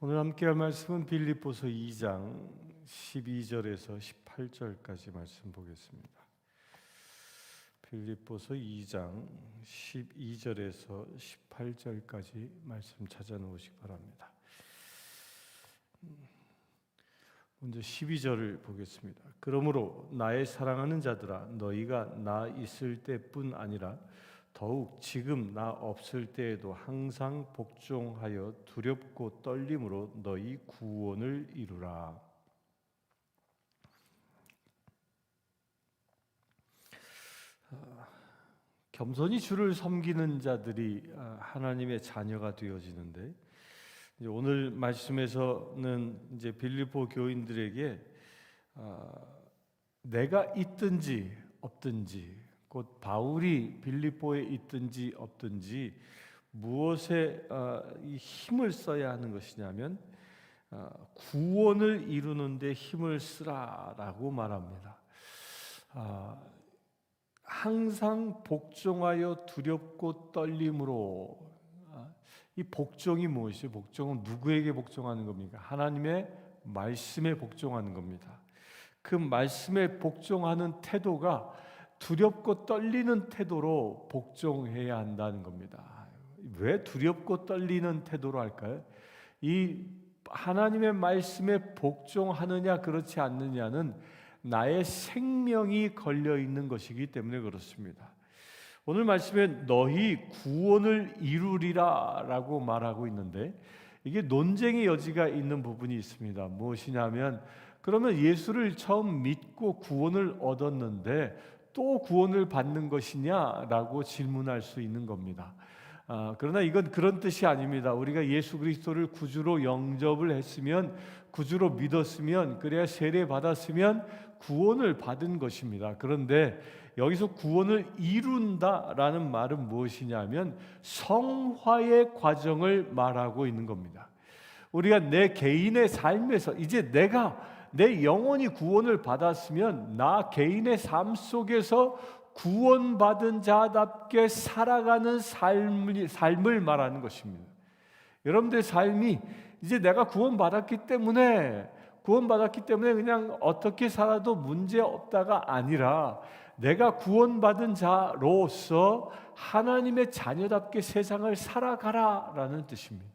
오늘 함께 할 말씀은 빌립보서 2장 12절에서 18절까지 말씀 보겠습니다. 빌립보서 2장 12절에서 18절까지 말씀 찾아 놓으시기 바랍니다. 먼저 12절을 보겠습니다. 그러므로 나의 사랑하는 자들아, 너희가 나 있을 때뿐 아니라 더욱 지금 나 없을 때에도 항상 복종하여 두렵고 떨림으로 너희 구원을 이루라. 겸손히 주를 섬기는 자들이 하나님의 자녀가 되어지는데, 오늘 말씀에서는 이제 빌립보 교인들에게 내가 있든지 없든지, 곧 바울이 빌립보에 있든지 없든지 무엇에 힘을 써야 하는 것이냐면 구원을 이루는 데 힘을 쓰라라고 말합니다. 항상 복종하여 두렵고 떨림으로. 이 복종이 무엇이에요? 복종은 누구에게 복종하는 겁니까? 하나님의 말씀에 복종하는 겁니다. 그 말씀에 복종하는 태도가 두렵고 떨리는 태도로 복종해야 한다는 겁니다. 왜 두렵고 떨리는 태도로 할까요? 이 하나님의 말씀에 복종하느냐 그렇지 않느냐는 나의 생명이 걸려 있는 것이기 때문에 그렇습니다. 오늘 말씀에 너희 구원을 이루리라 라고 말하고 있는데, 이게 논쟁의 여지가 있는 부분이 있습니다. 무엇이냐면, 그러면 예수를 처음 믿고 구원을 얻었는데 또 구원을 받는 것이냐라고 질문할 수 있는 겁니다. 그러나 이건 그런 뜻이 아닙니다. 우리가 예수 그리스도를 구주로 영접을 했으면, 구주로 믿었으면, 그래야 세례 받았으면 구원을 받은 것입니다. 그런데 여기서 구원을 이룬다라는 말은 무엇이냐면 성화의 과정을 말하고 있는 겁니다. 우리가 내 개인의 삶에서 이제 내 영혼이 구원을 받았으면 나 개인의 삶 속에서 구원받은 자답게 살아가는 삶을 말하는 것입니다. 여러분들의 삶이 이제 내가 구원받았기 때문에 그냥 어떻게 살아도 문제 없다가 아니라, 내가 구원받은 자로서 하나님의 자녀답게 세상을 살아가라라는 뜻입니다.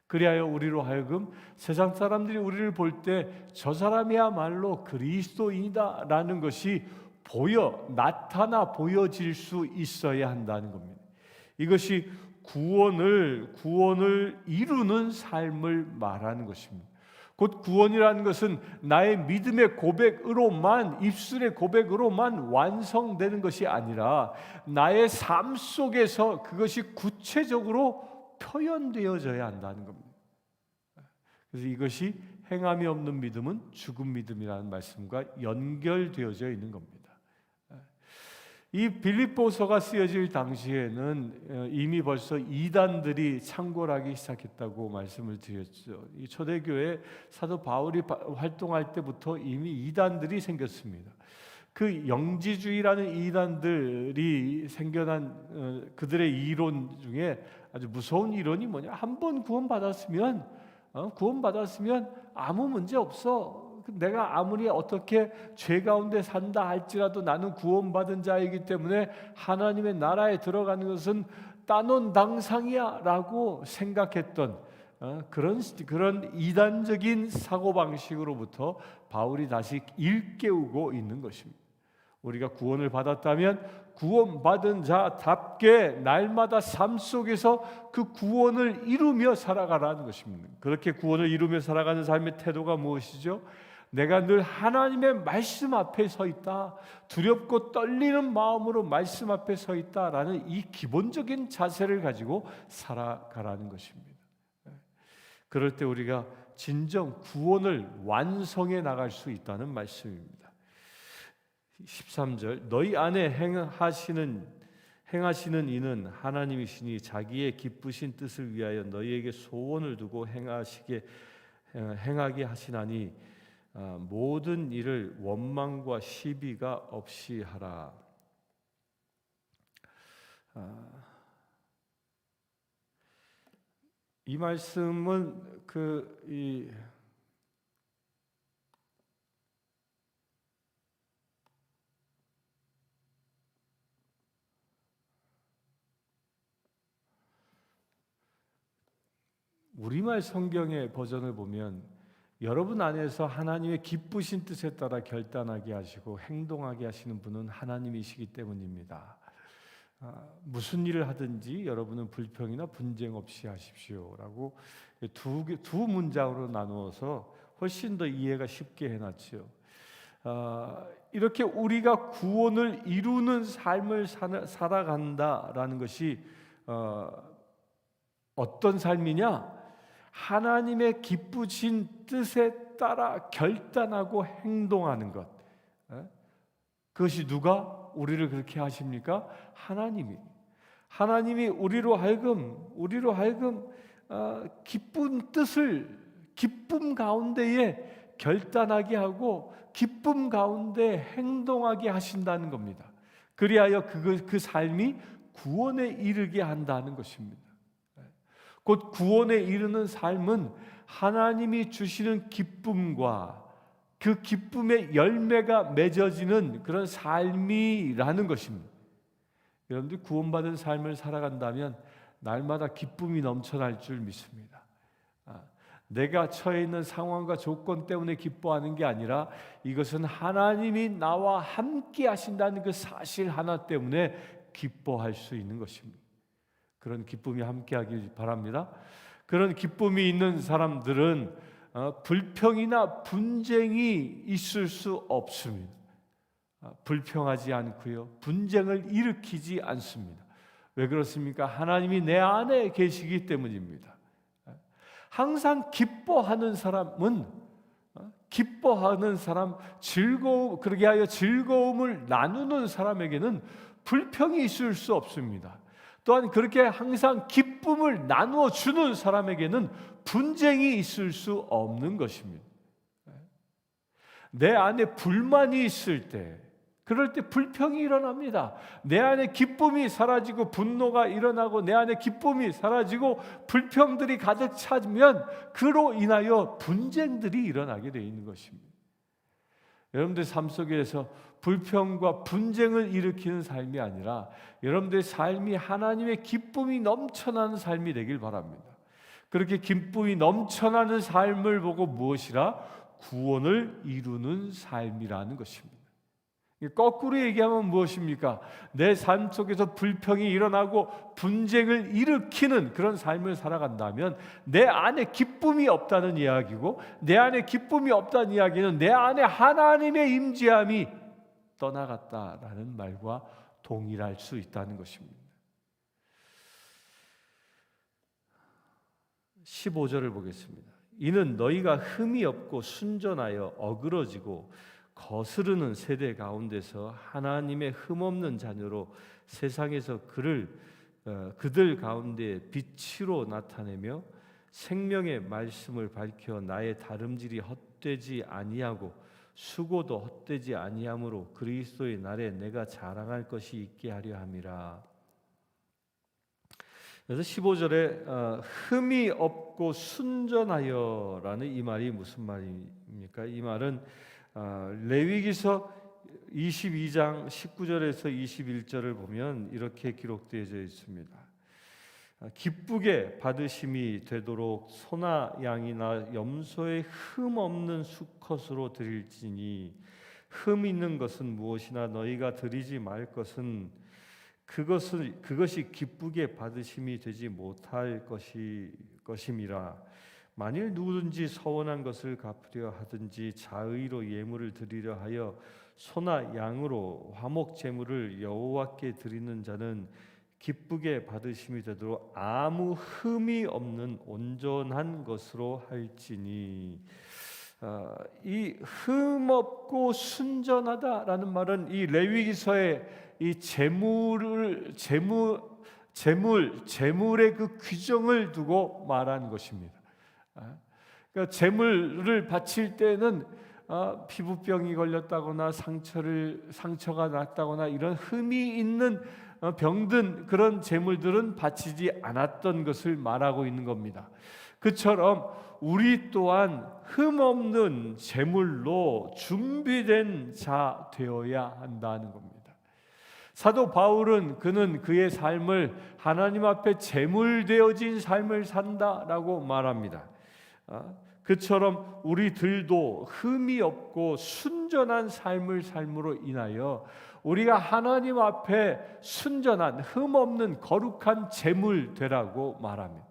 그리하여 우리로 하여금 세상 사람들이 우리를 볼 때 저 사람이야말로 그리스도인이다라는 것이 나타나 보여질 수 있어야 한다는 겁니다. 이것이 구원을 이루는 삶을 말하는 것입니다. 곧 구원이라는 것은 나의 믿음의 고백으로만, 입술의 고백으로만 완성되는 것이 아니라 나의 삶 속에서 그것이 구체적으로 표현되어져야 한다는 겁니다. 그래서 이것이 행함이 없는 믿음은 죽은 믿음이라는 말씀과 연결되어져 있는 겁니다. 이 빌립보서가 쓰여질 당시에는 이미 벌써 이단들이 창궐하기 시작했다고 말씀을 드렸죠. 이 초대교회 사도 바울이 활동할 때부터 이미 이단들이 생겼습니다. 그 영지주의라는 이단들이 생겨난 그들의 이론 중에 아주 무서운 이론이 뭐냐? 한 번 구원받았으면 아무 문제 없어. 내가 아무리 어떻게 죄 가운데 산다 할지라도 나는 구원받은 자이기 때문에 하나님의 나라에 들어가는 것은 따놓은 당상이야 라고 생각했던 그런 이단적인 사고방식으로부터 바울이 다시 일깨우고 있는 것입니다. 우리가 구원을 받았다면 구원받은 자답게 날마다 삶 속에서 그 구원을 이루며 살아가라는 것입니다. 그렇게 구원을 이루며 살아가는 삶의 태도가 무엇이죠? 내가 늘 하나님의 말씀 앞에 서 있다, 두렵고 떨리는 마음으로 말씀 앞에 서 있다라는 이 기본적인 자세를 가지고 살아가라는 것입니다. 그럴 때 우리가 진정 구원을 완성해 나갈 수 있다는 말씀입니다. 13절, 너희 안에 행하시는 이는 하나님이시니 자기의 기쁘신 뜻을 위하여 너희에게 소원을 두고 행하게 하시나니 모든 일을 원망과 시비가 없이 하라. 이 말씀은 이 우리말 성경의 버전을 보면 여러분 안에서 하나님의 기쁘신 뜻에 따라 결단하게 하시고 행동하게 하시는 분은 하나님이시기 때문입니다. 무슨 일을 하든지 여러분은 불평이나 분쟁 없이 하십시오라고 두 문장으로 나누어서 훨씬 더 이해가 쉽게 해놨죠. 이렇게 우리가 구원을 이루는 삶을 살아간다라는 것이 어떤 삶이냐? 하나님의 기쁘신 뜻에 따라 결단하고 행동하는 것. 그것이 누가 우리를 그렇게 하십니까? 하나님이 우리로 하여금 기쁜 뜻을 기쁨 가운데에 결단하게 하고 기쁨 가운데 행동하게 하신다는 겁니다. 그리하여 그 삶이 구원에 이르게 한다는 것입니다. 곧 구원에 이르는 삶은 하나님이 주시는 기쁨과 그 기쁨의 열매가 맺어지는 그런 삶이라는 것입니다. 여러분들 구원받은 삶을 살아간다면 날마다 기쁨이 넘쳐날 줄 믿습니다. 내가 처해 있는 상황과 조건 때문에 기뻐하는 게 아니라 이것은 하나님이 나와 함께 하신다는 그 사실 하나 때문에 기뻐할 수 있는 것입니다. 그런 기쁨이 함께하길 바랍니다. 그런 기쁨이 있는 사람들은 불평이나 분쟁이 있을 수 없습니다. 불평하지 않고요, 분쟁을 일으키지 않습니다. 왜 그렇습니까? 하나님이 내 안에 계시기 때문입니다. 항상 기뻐하는 사람은 그러게 하여 즐거움을 나누는 사람에게는 불평이 있을 수 없습니다. 또한 그렇게 항상 기쁨을 나누어 주는 사람에게는 분쟁이 있을 수 없는 것입니다. 내 안에 불만이 있을 때, 그럴 때 불평이 일어납니다. 내 안에 기쁨이 사라지고 분노가 일어나고 내 안에 기쁨이 사라지고 불평들이 가득 차면 그로 인하여 분쟁들이 일어나게 되어 있는 것입니다. 여러분들 삶 속에서 불평과 분쟁을 일으키는 삶이 아니라 여러분들의 삶이 하나님의 기쁨이 넘쳐나는 삶이 되길 바랍니다. 그렇게 기쁨이 넘쳐나는 삶을 보고 무엇이라? 구원을 이루는 삶이라는 것입니다. 거꾸로 얘기하면 무엇입니까? 내 삶 속에서 불평이 일어나고 분쟁을 일으키는 그런 삶을 살아간다면 내 안에 기쁨이 없다는 이야기고, 내 안에 기쁨이 없다는 이야기는 내 안에 하나님의 임재함이 떠나갔다라는 말과 동일할 수 있다는 것입니다. 15절을 보겠습니다. 이는 너희가 흠이 없고 순전하여 어그러지고 거스르는 세대 가운데서 하나님의 흠없는 자녀로 세상에서 그들 가운데 빛으로 나타내며 생명의 말씀을 밝혀 나의 다름질이 헛되지 아니하고 수고도 헛되지 아니하므로 그리스도의 날에 내가 자랑할 것이 있게 하려 함이라. 그래서 15절에 흠이 없고 순전하여라는 이 말이 무슨 말입니까? 이 말은 레위기서 22장 19절에서 21절을 보면 이렇게 기록되어져 있습니다. 기쁘게 받으심이 되도록 소나 양이나 염소의 흠 없는 수컷으로 드릴지니 흠 있는 것은 무엇이나 너희가 드리지 말 것은 그것이 기쁘게 받으심이 되지 못할 것임이라. 만일 누구든지 서원한 것을 갚으려 하든지 자의로 예물을 드리려 하여 소나 양으로 화목 제물을 여호와께 드리는 자는 기쁘게 받으심이 되도록 아무 흠이 없는 온전한 것으로 할지니. 이 흠 없고 순전하다라는 말은 이 레위기서의 이 재물의 그 규정을 두고 말하는 것입니다. 그러니까 재물을 바칠 때는 피부병이 걸렸다거나 상처가 났다거나 이런 흠이 있는 병든 그런 제물들은 바치지 않았던 것을 말하고 있는 겁니다. 그처럼 우리 또한 흠없는 제물로 준비된 자 되어야 한다는 겁니다. 사도 바울은 그는 그의 삶을 하나님 앞에 제물 되어진 삶을 산다라고 말합니다. 그처럼 우리들도 흠이 없고 순전한 삶을 삶으로 인하여 우리가 하나님 앞에 순전한 흠 없는 거룩한 제물 되라고 말합니다.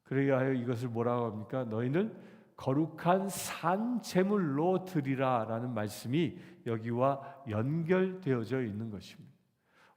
그래야 하여 이것을 뭐라고 합니까? 너희는 거룩한 산 제물로 드리라라는 말씀이 여기와 연결되어져 있는 것입니다.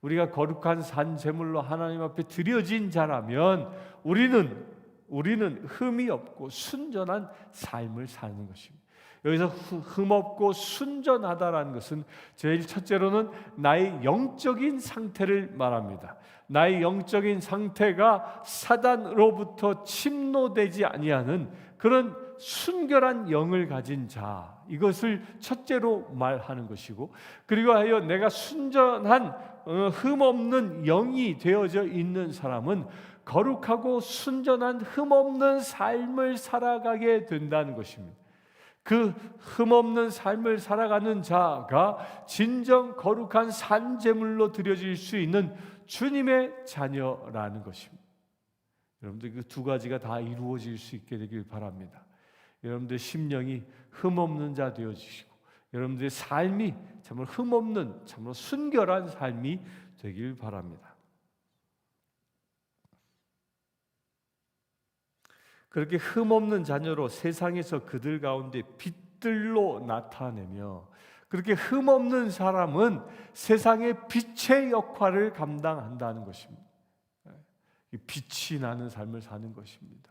우리가 거룩한 산 제물로 하나님 앞에 드려진 자라면 우리는 흠이 없고 순전한 삶을 사는 것입니다. 여기서 흠없고 순전하다라는 것은 제일 첫째로는 나의 영적인 상태를 말합니다. 나의 영적인 상태가 사단으로부터 침노되지 아니하는 그런 순결한 영을 가진 자, 이것을 첫째로 말하는 것이고, 그리고 하여 내가 순전한 흠없는 영이 되어져 있는 사람은 거룩하고 순전한 흠없는 삶을 살아가게 된다는 것입니다. 그 흠없는 삶을 살아가는 자가 진정 거룩한 산제물로 드려질 수 있는 주님의 자녀라는 것입니다. 여러분들 그 두 가지가 다 이루어질 수 있게 되길 바랍니다. 여러분들의 심령이 흠없는 자 되어지시고 여러분들의 삶이 참으로 흠없는 참으로 순결한 삶이 되길 바랍니다. 그렇게 흠없는 자녀로 세상에서 그들 가운데 빛들로 나타내며, 그렇게 흠없는 사람은 세상의 빛의 역할을 감당한다는 것입니다. 빛이 나는 삶을 사는 것입니다.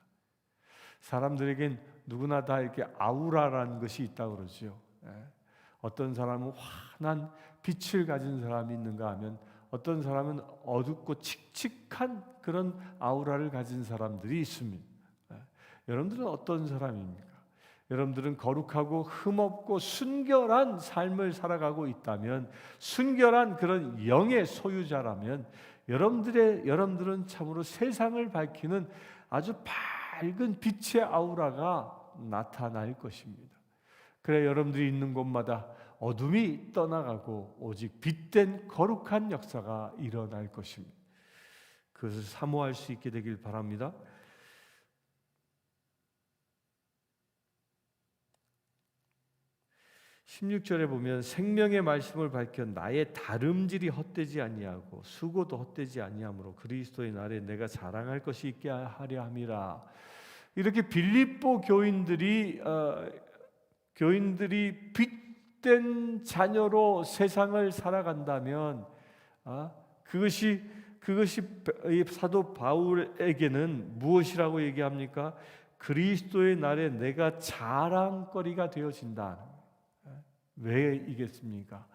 사람들에겐 누구나 다 이렇게 아우라라는 것이 있다고 그러죠. 어떤 사람은 환한 빛을 가진 사람이 있는가 하면 어떤 사람은 어둡고 칙칙한 그런 아우라를 가진 사람들이 있습니다. 여러분들은 어떤 사람입니까? 여러분들은 거룩하고 흠없고 순결한 삶을 살아가고 있다면, 순결한 그런 영의 소유자라면 여러분들은 참으로 세상을 밝히는 아주 밝은 빛의 아우라가 나타날 것입니다. 그래 여러분들이 있는 곳마다 어둠이 떠나가고 오직 빛된 거룩한 역사가 일어날 것입니다. 그것을 사모할 수 있게 되길 바랍니다. 16절에 보면 생명의 말씀을 밝혀 나의 다름질이 헛되지 아니하고 수고도 헛되지 아니하므로 그리스도의 날에 내가 자랑할 것이 있게 하려 함이라. 이렇게 빌립보 교인들이 빛된 자녀로 세상을 살아간다면 그것이 사도 바울에게는 무엇이라고 얘기합니까? 그리스도의 날에 내가 자랑거리가 되어진다. 왜 이겠습니까?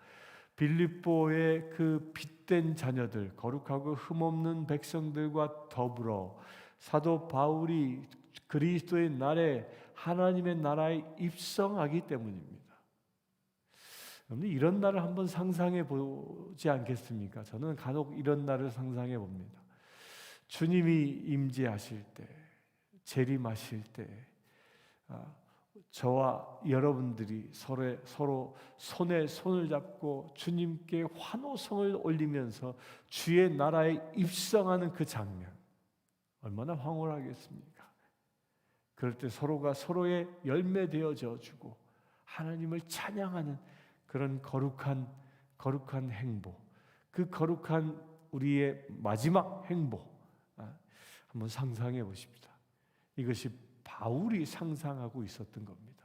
빌립보의 그 빛된 자녀들, 거룩하고 흠없는 백성들과 더불어 사도 바울이 그리스도의 날에 하나님의 나라에 입성하기 때문입니다. 여러분 이런 날을 한번 상상해 보지 않겠습니까? 저는 간혹 이런 날을 상상해 봅니다. 주님이 임재하실 때, 재림하실 때 저와 여러분들이 서로 손에 손을 잡고 주님께 환호성을 올리면서 주의 나라에 입성하는 그 장면, 얼마나 황홀하겠습니까? 그럴 때 서로가 서로의 열매 되어져 주고 하나님을 찬양하는 그런 거룩한 행복, 그 거룩한 우리의 마지막 행복 한번 상상해 보십시다. 이것이 바울이 상상하고 있었던 겁니다.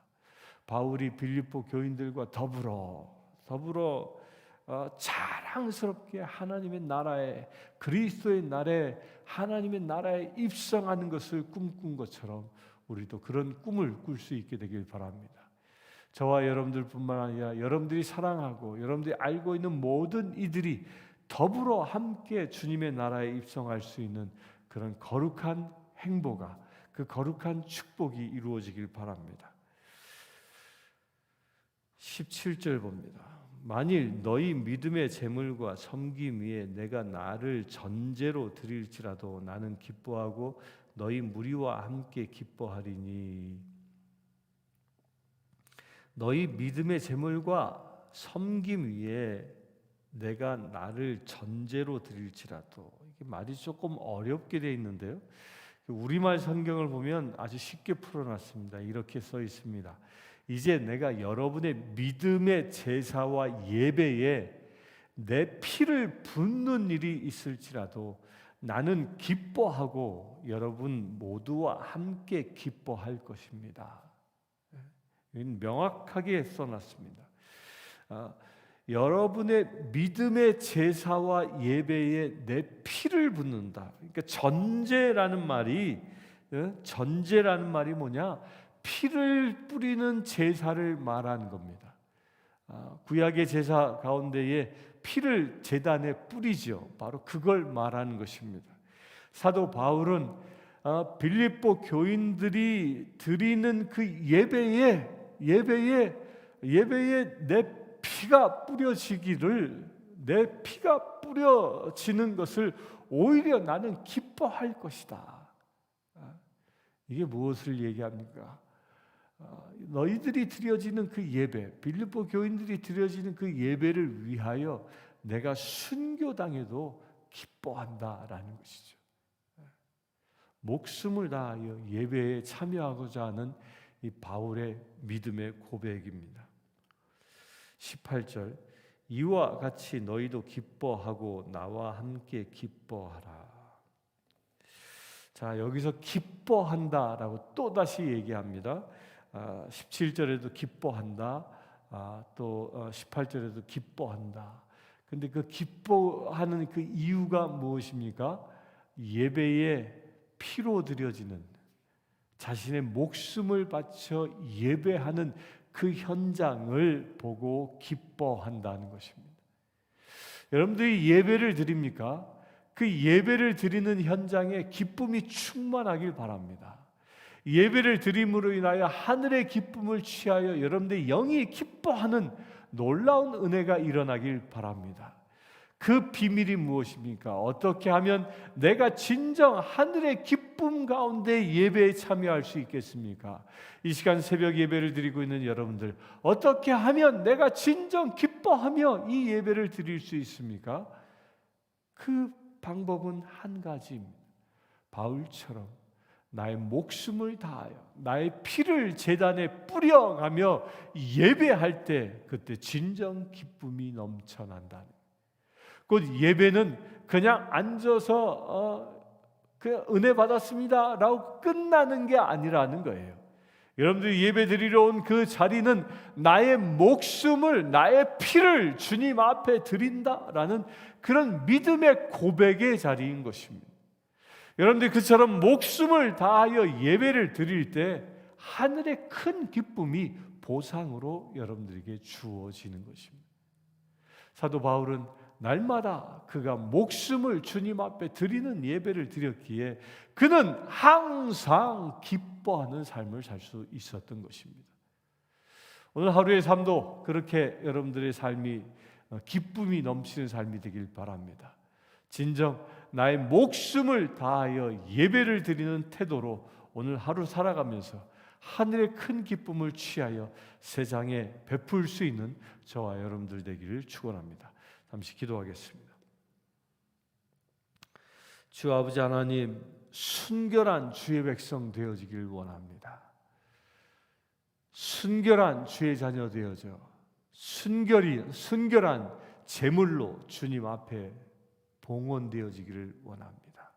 바울이 빌립보 교인들과 더불어 자랑스럽게 하나님의 나라에, 그리스도의 날에 하나님의 나라에 입성하는 것을 꿈꾼 것처럼 우리도 그런 꿈을 꿀 수 있게 되길 바랍니다. 저와 여러분들뿐만 아니라 여러분들이 사랑하고 여러분들이 알고 있는 모든 이들이 더불어 함께 주님의 나라에 입성할 수 있는 그런 거룩한 행보가, 그 거룩한 축복이 이루어지길 바랍니다. 17절 봅니다. 만일 너희 믿음의 재물과 섬김 위에 내가 나를 전제로 드릴지라도 나는 기뻐하고 너희 무리와 함께 기뻐하리니. 너희 믿음의 재물과 섬김 위에 내가 나를 전제로 드릴지라도, 이게 말이 조금 어렵게 돼 있는데요. 우리말 성경을 보면 아주 쉽게 풀어놨습니다. 이렇게 써 있습니다. 이제 내가 여러분의 믿음의 제사와 예배에 내 피를 붓는 일이 있을지라도 나는 기뻐하고 여러분 모두와 함께 기뻐할 것입니다. 명확하게 써놨습니다. 여러분의 믿음의 제사와 예배에 내 피를 붓는다. 그러니까 전제라는 말이 뭐냐? 피를 뿌리는 제사를 말하는 겁니다. 구약의 제사 가운데에 피를 제단에 뿌리죠. 바로 그걸 말하는 것입니다. 사도 바울은 빌립보 교인들이 드리는 그 예배에 내 피가 뿌려지기를, 내 피가 뿌려지는 것을 오히려 나는 기뻐할 것이다. 이게 무엇을 얘기합니까? 너희들이 드려지는 그 예배, 빌립보 교인들이 드려지는 그 예배를 위하여 내가 순교당해도 기뻐한다라는 것이죠. 목숨을 다하여 예배에 참여하고자 하는 이 바울의 믿음의 고백입니다. 18절, 이와 같이 너희도 기뻐하고 나와 함께 기뻐하라. 자, 여기서 기뻐한다라고 또다시 얘기합니다. 17절에도 기뻐한다. 또 18절에도 기뻐한다. 근데 그 기뻐하는 그 이유가 무엇입니까? 예배에 피로 드려지는, 자신의 목숨을 바쳐 예배하는 그 현장을 보고 기뻐한다는 것입니다. 여러분들이 예배를 드립니까? 그 예배를 드리는 현장에 기쁨이 충만하길 바랍니다. 예배를 드림으로 인하여 하늘의 기쁨을 취하여 여러분들의 영이 기뻐하는 놀라운 은혜가 일어나길 바랍니다. 그 비밀이 무엇입니까? 어떻게 하면 내가 진정 하늘의 기쁨 가운데 예배에 참여할 수 있겠습니까? 이 시간 새벽 예배를 드리고 있는 여러분들, 어떻게 하면 내가 진정 기뻐하며 이 예배를 드릴 수 있습니까? 그 방법은 한 가지입니다. 바울처럼 나의 목숨을 다하여 나의 피를 제단에 뿌려가며 예배할 때 그때 진정 기쁨이 넘쳐난다는, 곧 예배는 그냥 앉아서 그냥 은혜 받았습니다 라고 끝나는 게 아니라는 거예요. 여러분들이 예배 드리러 온 그 자리는 나의 목숨을, 나의 피를 주님 앞에 드린다라는 그런 믿음의 고백의 자리인 것입니다. 여러분들이 그처럼 목숨을 다하여 예배를 드릴 때 하늘의 큰 기쁨이 보상으로 여러분들에게 주어지는 것입니다. 사도 바울은 날마다 그가 목숨을 주님 앞에 드리는 예배를 드렸기에 그는 항상 기뻐하는 삶을 살 수 있었던 것입니다. 오늘 하루의 삶도 그렇게 여러분들의 삶이 기쁨이 넘치는 삶이 되길 바랍니다. 진정 나의 목숨을 다하여 예배를 드리는 태도로 오늘 하루 살아가면서 하늘의 큰 기쁨을 취하여 세상에 베풀 수 있는 저와 여러분들 되기를 축원합니다. 잠시 기도하겠습니다. 주 아버지 하나님, 순결한 주의 백성 되어지길 원합니다. 순결한 주의 자녀 되어져 순결한 제물로 주님 앞에 봉헌되어지기를 원합니다.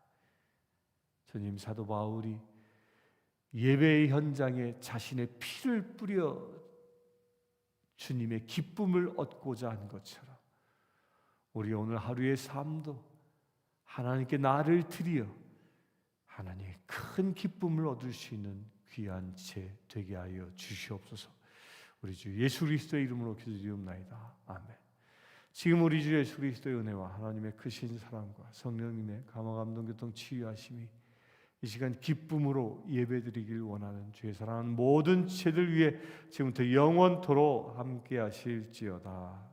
주님, 사도 바울이 예배의 현장에 자신의 피를 뿌려 주님의 기쁨을 얻고자 한 것처럼 우리 오늘 하루의 삶도 하나님께 나를 드려 하나님의 큰 기쁨을 얻을 수 있는 귀한 제 되게 하여 주시옵소서. 우리 주 예수 그리스도의 이름으로 기도드리옵나이다. 아멘. 지금 우리 주 예수 그리스도의 은혜와 하나님의 크신 사랑과 성령님의 감화 감동 교통 치유하심이 이 시간 기쁨으로 예배드리길 원하는 주의 사랑하는 모든 지체들 위해 지금부터 영원토록 함께 하실지어다.